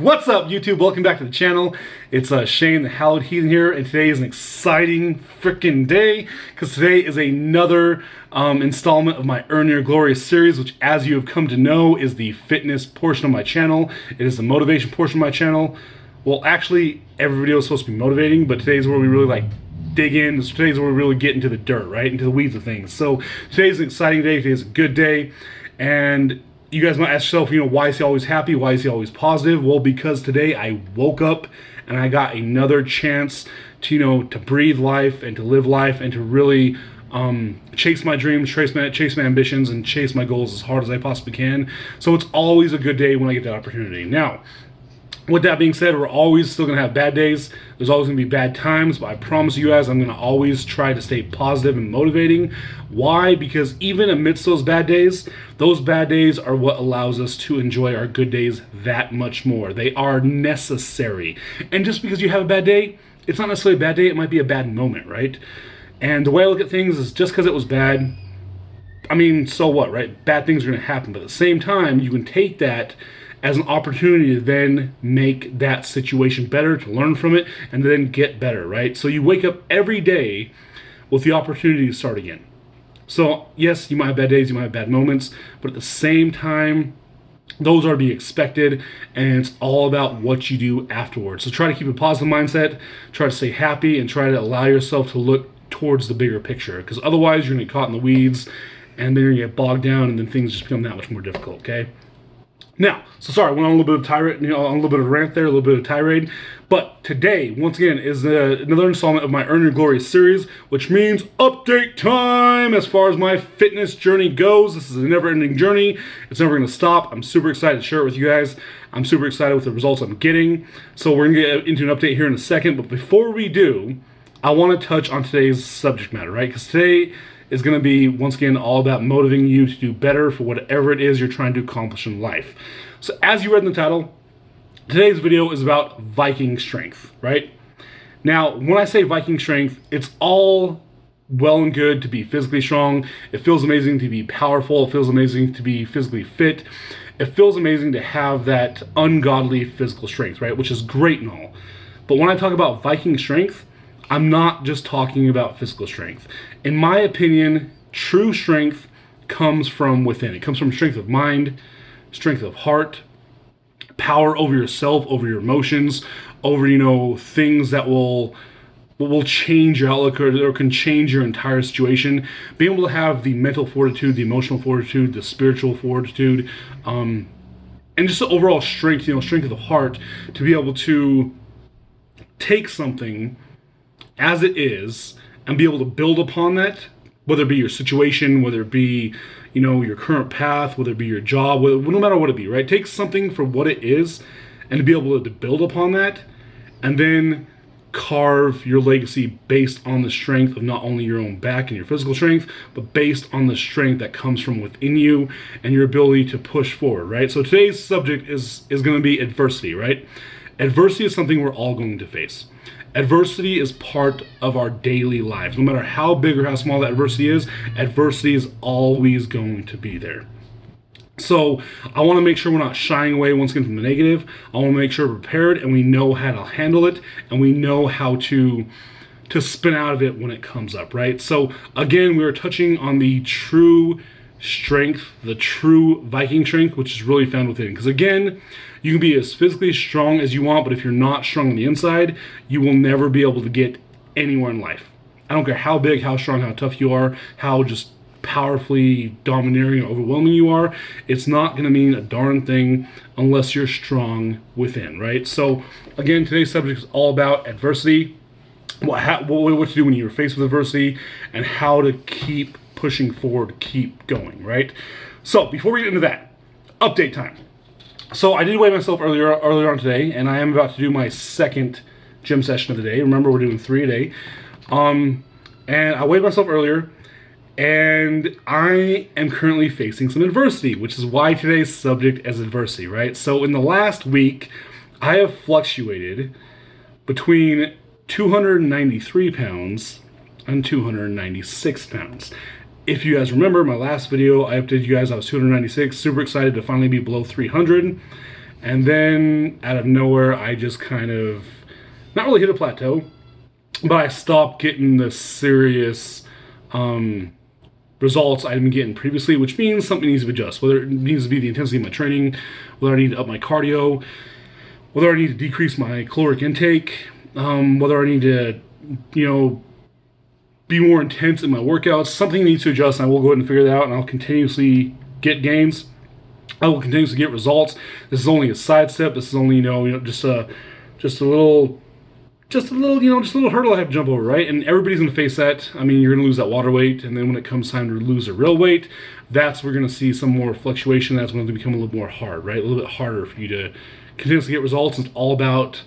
What's up, YouTube? Welcome back to the channel. It's Shane the Hallowed Heathen here, and today is an exciting freaking day because today is another installment of my Earn Your Glory series, which, as you have come to know, is the fitness portion of my channel. It is the motivation portion of my channel. Well, actually, every video is supposed to be motivating, but today's where we really dig in. Today's where we really get into the dirt, right? Into the weeds of things. So today's an exciting day. Today's a good day, and you guys might ask yourself, why is he always happy? Why is he always positive? Well, because today I woke up and I got another chance to, to breathe life and to live life and to really chase my dreams, chase my ambitions, and chase my goals as hard as I possibly can. So it's always a good day when I get that opportunity. Now, with that being said, we're always still going to have bad days. There's always going to be bad times, but I promise you guys I'm going to always try to stay positive and motivating. Why? Because even amidst those bad days are what allows us to enjoy our good days that much more. They are necessary. And just because you have a bad day, it's not necessarily a bad day, it might be a bad moment, right? And the way I look at things is just because it was bad, so what, right? Bad things are going to happen, but at the same time, you can take that as an opportunity to then make that situation better, to learn from it, and then get better, right? So you wake up every day with the opportunity to start again. So yes, you might have bad days, you might have bad moments, but at the same time, those are to be expected, and it's all about what you do afterwards. So try to keep a positive mindset, try to stay happy, and try to allow yourself to look towards the bigger picture, because otherwise you're gonna get caught in the weeds, and then you're gonna get bogged down, and then things just become that much more difficult, okay? Now, so sorry, I went on a little bit of tirade, on a little bit of rant there, a little bit of tirade. But today, once again, is another installment of my Earn Your Glory series, which means update time as far as my fitness journey goes. This is a never-ending journey. It's never going to stop. I'm super excited to share it with you guys. I'm super excited with the results I'm getting. So we're going to get into an update here in a second. But before we do, I want to touch on today's subject matter, right? Because today is going to be, once again, all about motivating you to do better for whatever it is you're trying to accomplish in life. So as you read in the title, today's video is about Viking strength, right? Now, when I say Viking strength, it's all well and good to be physically strong. It feels amazing to be powerful. It feels amazing to be physically fit. It feels amazing to have that ungodly physical strength, right? Which is great and all. But when I talk about Viking strength, I'm not just talking about physical strength. In my opinion, true strength comes from within. It comes from strength of mind, strength of heart, power over yourself, over your emotions, over, things that will change your outlook or can change your entire situation. Being able to have the mental fortitude, the emotional fortitude, the spiritual fortitude, and just the overall strength, strength of the heart to be able to take something as it is and be able to build upon that, whether it be your situation, whether it be, your current path, whether it be your job, no matter what it be, right? Take something for what it is and to be able to build upon that and then carve your legacy based on the strength of not only your own back and your physical strength, but based on the strength that comes from within you and your ability to push forward, right? So today's subject is going to be adversity, right? Adversity is something we're all going to face. Adversity is part of our daily lives. No matter how big or how small that adversity is always going to be there. So I want to make sure we're not shying away once again from the negative. I want to make sure we're prepared and we know how to handle it and we know how to spin out of it when it comes up, right? So again, we are touching on the true strength, the true Viking strength, which is really found within. Because again, you can be as physically strong as you want, but if you're not strong on the inside, you will never be able to get anywhere in life. I don't care how big, how strong, how tough you are, how just powerfully domineering or overwhelming you are. It's not going to mean a darn thing unless you're strong within, right? So again, today's subject is all about adversity, what to do when you're faced with adversity, and how to keep pushing forward, keep going, right? So before we get into that, update time. So I did weigh myself earlier on today, and I am about to do my second gym session of the day. Remember, we're doing 3 a day. And I weighed myself earlier, and I am currently facing some adversity, which is why today's subject is adversity, right? So in the last week, I have fluctuated between 293 pounds and 296 pounds. If you guys remember my last video, I updated you guys, I was 296, super excited to finally be below 300. And then out of nowhere, I just kind of not really hit a plateau, but I stopped getting the serious results I've been getting previously, which means something needs to adjust. Whether it needs to be the intensity of my training, whether I need to up my cardio, whether I need to decrease my caloric intake, whether I need to, you know, be more intense in my workouts. Something needs to adjust, and I will go ahead and figure that out, and I'll continuously get gains. I will continuously get results. This is only a side step. This is only, just a little just a little hurdle I have to jump over, right? And everybody's going to face that. I mean, you're going to lose that water weight, and then when it comes time to lose the real weight, that's where we're going to see some more fluctuation. That's when it'll become a little more hard, right? A little bit harder for you to continuously get results. It's all about,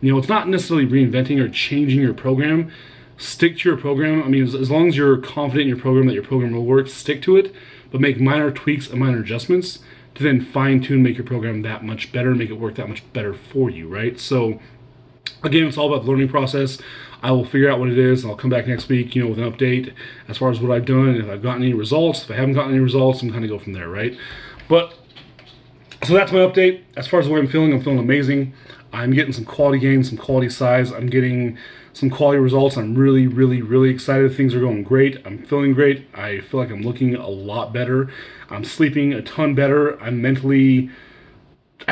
it's not necessarily reinventing or changing your program. Stick to your program. I mean, as long as you're confident in your program that your program will work, stick to it, but make minor tweaks and minor adjustments to then fine-tune, make your program that much better, make it work that much better for you, right? So again, it's all about the learning process. I will figure out what it is, and I'll come back next week, with an update as far as what I've done, if I've gotten any results. If I haven't gotten any results, I'm kind of go from there, right? But, so that's my update. As far as the way I'm feeling amazing. I'm getting some quality gains, some quality size. I'm getting some quality results. I'm really, really, really excited. Things are going great. I'm feeling great. I feel like I'm looking a lot better. I'm sleeping a ton better. I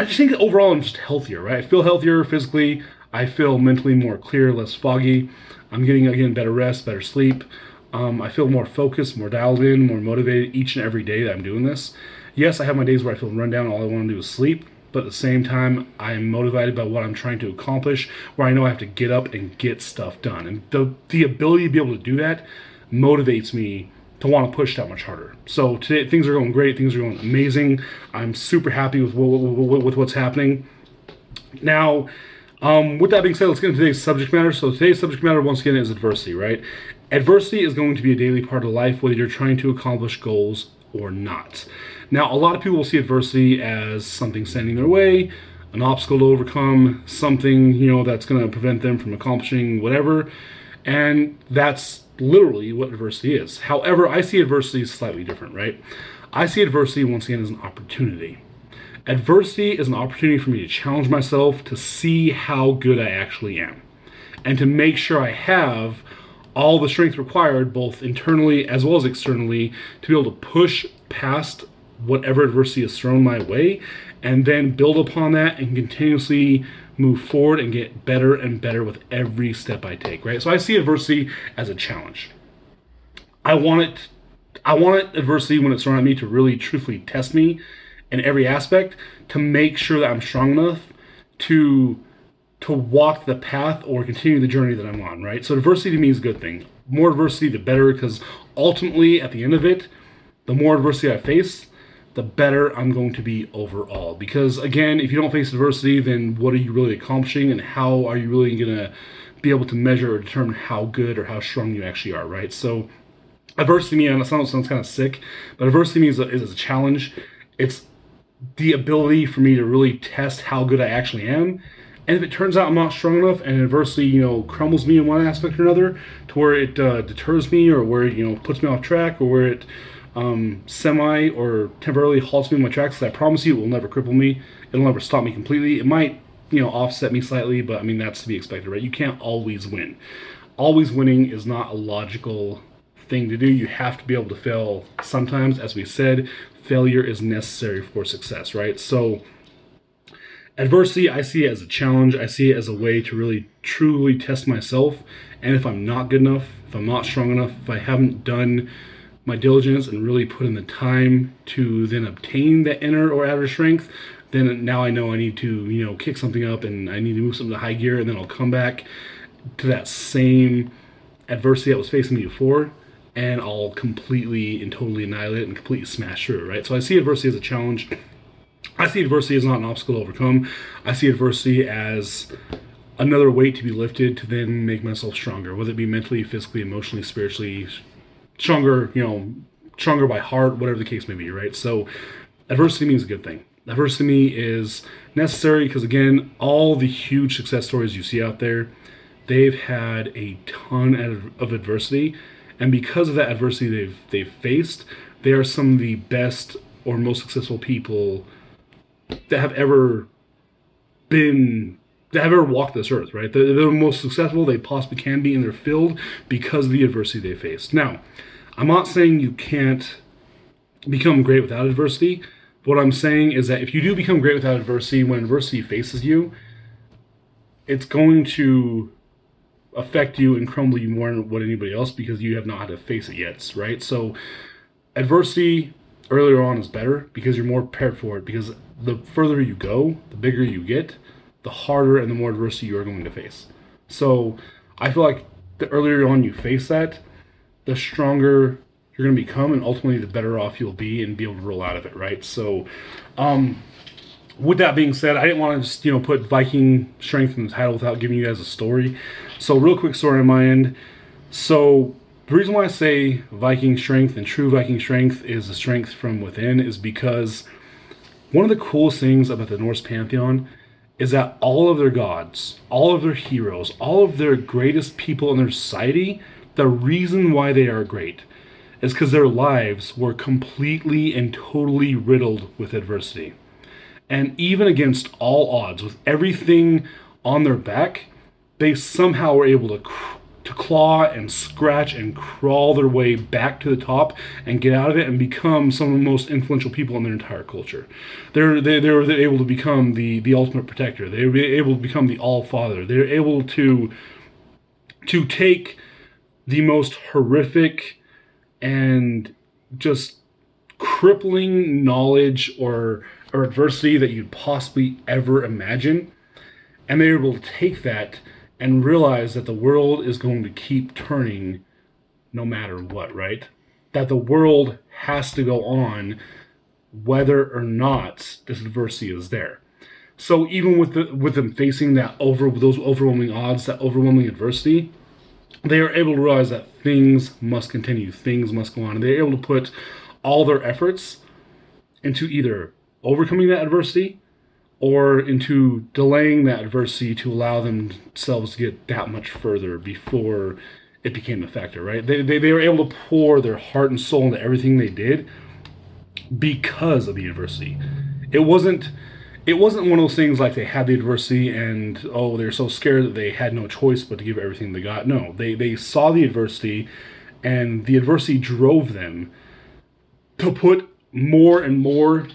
just think that overall I'm just healthier, right? I feel healthier physically. I feel mentally more clear, less foggy. I'm getting, again, better rest, better sleep. I feel more focused, more dialed in, more motivated each and every day that I'm doing this. Yes, I have my days where I feel run down, all I want to do is sleep, but at the same time, I am motivated by what I'm trying to accomplish, where I know I have to get up and get stuff done. And the ability to be able to do that motivates me to want to push that much harder. So today, things are going great. Things are going amazing. I'm super happy with what's happening. Now, with that being said, let's get into today's subject matter. So today's subject matter, once again, is adversity, right? Adversity is going to be a daily part of life, whether you're trying to accomplish goals or not. Now, a lot of people will see adversity as something standing in their way, an obstacle to overcome, something, that's going to prevent them from accomplishing whatever. And that's literally what adversity is. However, I see adversity slightly different, right? I see adversity, once again, as an opportunity. Adversity is an opportunity for me to challenge myself, to see how good I actually am, and to make sure I have all the strength required, both internally as well as externally, to be able to push past whatever adversity is thrown my way, and then build upon that and continuously move forward and get better and better with every step I take, right? So I see adversity as a challenge. I want adversity, when it's thrown at me, to really truthfully test me in every aspect, to make sure that I'm strong enough to walk the path or continue the journey that I'm on, right? So adversity to me is a good thing. More adversity, the better, because ultimately, at the end of it, the more adversity I face, the better I'm going to be overall. Because again, if you don't face adversity, then what are you really accomplishing, and how are you really going to be able to measure or determine how good or how strong you actually are, right? So adversity to me, and it sounds kind of sick, but adversity to me is a challenge. It's the ability for me to really test how good I actually am. And if it turns out I'm not strong enough, and adversity, crumbles me in one aspect or another, to where it deters me, or where it, puts me off track, or where it semi or temporarily halts me in my tracks, I promise you it will never cripple me. It'll never stop me completely. It might, offset me slightly, but I mean, that's to be expected, right? You can't always win. Always winning is not a logical thing to do. You have to be able to fail sometimes. As we said, failure is necessary for success, right? So adversity, I see it as a challenge. I see it as a way to really truly test myself. And if I'm not good enough, if I'm not strong enough, if I haven't done my diligence and really put in the time to then obtain that inner or outer strength, then now I know I need to, kick something up, and I need to move something to high gear, and then I'll come back to that same adversity that was facing me before, and I'll completely and totally annihilate it and completely smash through it, right? So I see adversity as a challenge. I see adversity as not an obstacle to overcome. I see adversity as another weight to be lifted to then make myself stronger, whether it be mentally, physically, emotionally, spiritually, stronger, stronger by heart, whatever the case may be, right? So adversity means a good thing. Adversity to me is necessary because, again, all the huge success stories you see out there, they've had a ton of adversity. And because of that adversity they've faced, they are some of the best or most successful people that have ever that have ever walked this earth, right? They're the most successful they possibly can be in their field because of the adversity they faced. Now, I'm not saying you can't become great without adversity. What I'm saying is that if you do become great without adversity, when adversity faces you, it's going to affect you and crumble you more than what anybody else because you have not had to face it yet, right? So adversity earlier on is better because you're more prepared for it, because the further you go, the bigger you get, the harder and the more adversity you are going to face. So I feel like the earlier on you face that, the stronger you're going to become, and ultimately the better off you'll be and be able to roll out of it, right? So with that being said, I didn't want to just, put Viking strength in the title without giving you guys a story. So real quick story on my end. So the reason why I say Viking strength and true Viking strength is the strength from within is because one of the coolest things about the Norse pantheon is that all of their gods, all of their heroes, all of their greatest people in their society, the reason why they are great is because their lives were completely and totally riddled with adversity. And even against all odds, with everything on their back, they somehow were able to claw and scratch and crawl their way back to the top and get out of it and become some of the most influential people in their entire culture. They were able to become the ultimate protector. They were able to become the All-Father. They were able to take the most horrific and just crippling knowledge or adversity that you'd possibly ever imagine, and they were able to take that and realize that the world is going to keep turning no matter what, right? That the world has to go on whether or not this adversity is there. So even with them facing those overwhelming odds, that overwhelming adversity, they are able to realize that things must continue, things must go on, and they're able to put all their efforts into either overcoming that adversity or into delaying that adversity to allow themselves to get that much further before it became a factor, right? They were able to pour their heart and soul into everything they did because of the adversity. It wasn't one of those things like they had the adversity and they're so scared that they had no choice but to give everything they got. No, they saw the adversity, and the adversity drove them to put more and more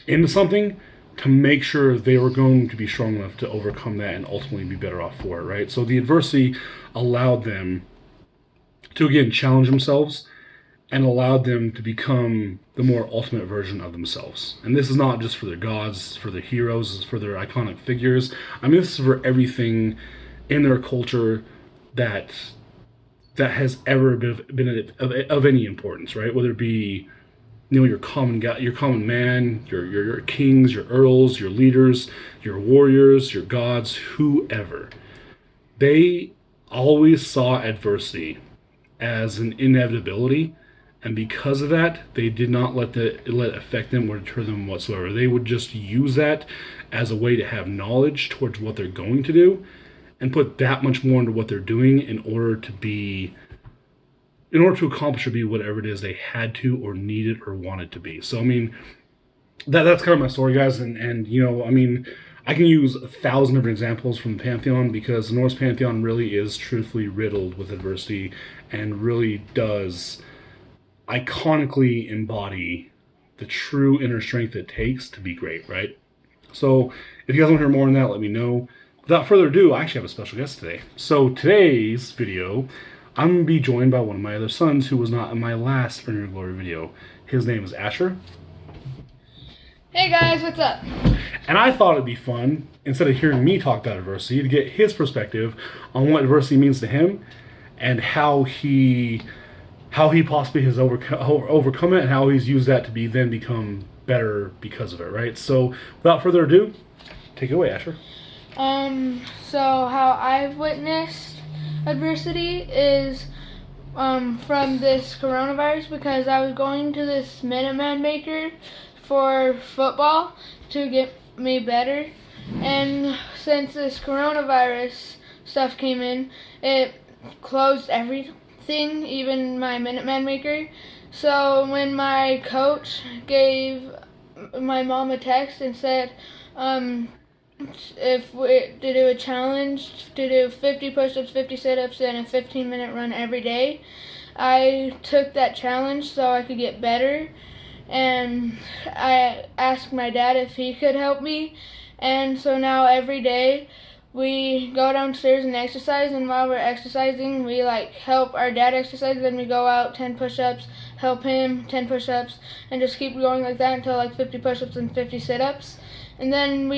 into something to make sure they were going to be strong enough to overcome that and ultimately be better off for it, right? So the adversity allowed them to, again, challenge themselves and allowed them to become the more ultimate version of themselves. And this is not just for their gods, for their heroes, for their iconic figures. I mean, this is for everything in their culture that has ever been of any importance, right? Whether it be your common guy, your common man, your kings, your earls, your leaders, your warriors, your gods, whoever. They always saw adversity as an inevitability, and because of that, they did not let it affect them or deter them whatsoever. They would just use that as a way to have knowledge towards what they're going to do, and put that much more into what they're doing in order to accomplish or be whatever it is they had to or needed or wanted to be. So I mean, that's kind of my story, guys, and I mean, I can use 1,000 different examples from the Pantheon because the Norse Pantheon really is truthfully riddled with adversity and really does iconically embody the true inner strength it takes to be great, right? So if you guys want to hear more on that, let me know. Without further ado, I actually have a special guest today. So today's video, I'm going to be joined by one of my other sons who was not in my last Earn Your Glory video. His name is Asher. Hey guys, what's up? And I thought it'd be fun, instead of hearing me talk about adversity, to get his perspective on what adversity means to him and how he possibly has overcome it and how he's used that to become better because of it, right? So without further ado, take it away, Asher. So how I've witnessed adversity is from this coronavirus, because I was going to this Minuteman Maker for football to get me better, and since this coronavirus stuff came in, it closed everything, even my Minuteman Maker. So when my coach gave my mom a text and said, if we to do a challenge to do 50 push-ups, 50 sit-ups, and a 15-minute run every day. I took that challenge so I could get better, and I asked my dad if he could help me, and so now every day we go downstairs and exercise, and while we're exercising we like help our dad exercise, then we go out 10 push-ups, help him 10 push-ups, and just keep going like that until like 50 push-ups and 50 sit-ups. And then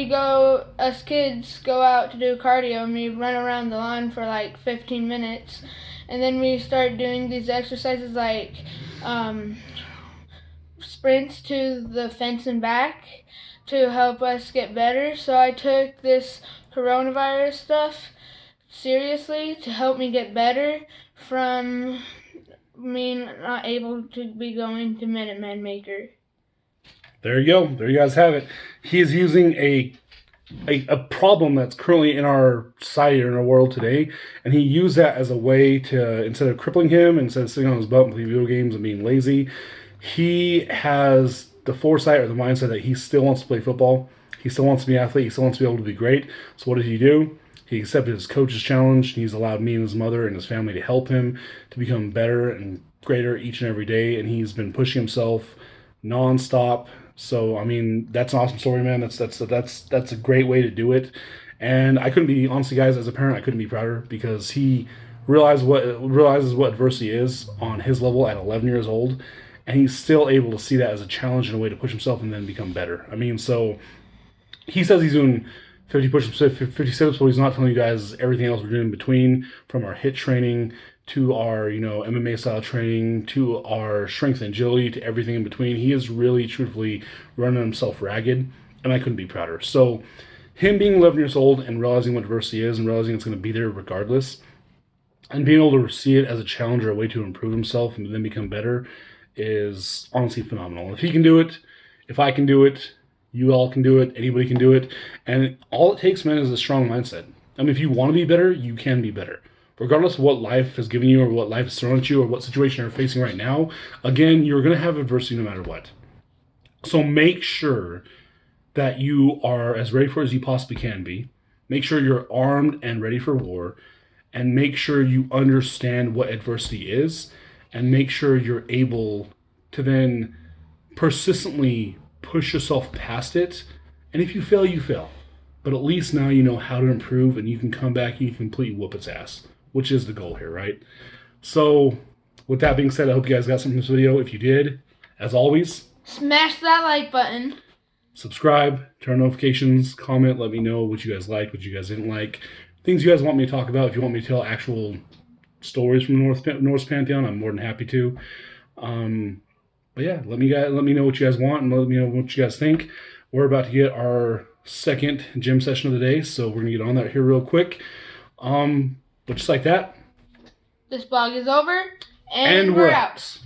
us kids go out to do cardio, and we run around the lawn for like 15 minutes. And then we start doing these exercises like sprints to the fence and back to help us get better. So I took this coronavirus stuff seriously to help me get better from me not able to be going to Minute Man Maker. There you go. There you guys have it. He is using a problem that's currently in our society or in our world today, and he used that as a way to, instead of crippling him, instead of sitting on his butt and playing video games and being lazy, he has the foresight or the mindset that he still wants to play football. He still wants to be an athlete. He still wants to be able to be great. So what did he do? He accepted his coach's challenge. He's allowed me and his mother and his family to help him to become better and greater each and every day, and he's been pushing himself nonstop. So I mean, that's an awesome story, man. That's a great way to do it. And I couldn't be, honestly, guys, as a parent, I couldn't be prouder, because he realizes what adversity is on his level at 11 years old, and he's still able to see that as a challenge and a way to push himself and then become better. I mean, so he says he's doing 50 push-ups, 50 sit-ups, but he's not telling you guys everything else we're doing in between, from our HIIT training to our, MMA style training, to our strength and agility, to everything in between. He is really, truthfully running himself ragged, and I couldn't be prouder. So him being 11 years old and realizing what adversity is and realizing it's going to be there regardless, and being able to see it as a challenge or a way to improve himself and then become better, is honestly phenomenal. If he can do it, if I can do it, you all can do it, anybody can do it. And all it takes, man, is a strong mindset. I mean, if you want to be better, you can be better. Regardless of what life has given you or what life has thrown at you or what situation you're facing right now, again, you're going to have adversity no matter what. So make sure that you are as ready for it as you possibly can be. Make sure you're armed and ready for war. And make sure you understand what adversity is. And make sure you're able to then persistently push yourself past it. And if you fail, you fail. But at least now you know how to improve, and you can come back and you can completely whoop its ass, which is the goal here, right? So with that being said, I hope you guys got something from this video. If you did, as always, smash that like button, subscribe, turn on notifications, comment, let me know what you guys liked, what you guys didn't like, things you guys want me to talk about. If you want me to tell actual stories from the Norse Pantheon, I'm more than happy to. But yeah, let me know what you guys want, and let me know what you guys think. We're about to get our second gym session of the day, so we're gonna get on that here real quick. But just like that, this vlog is over, and we're out.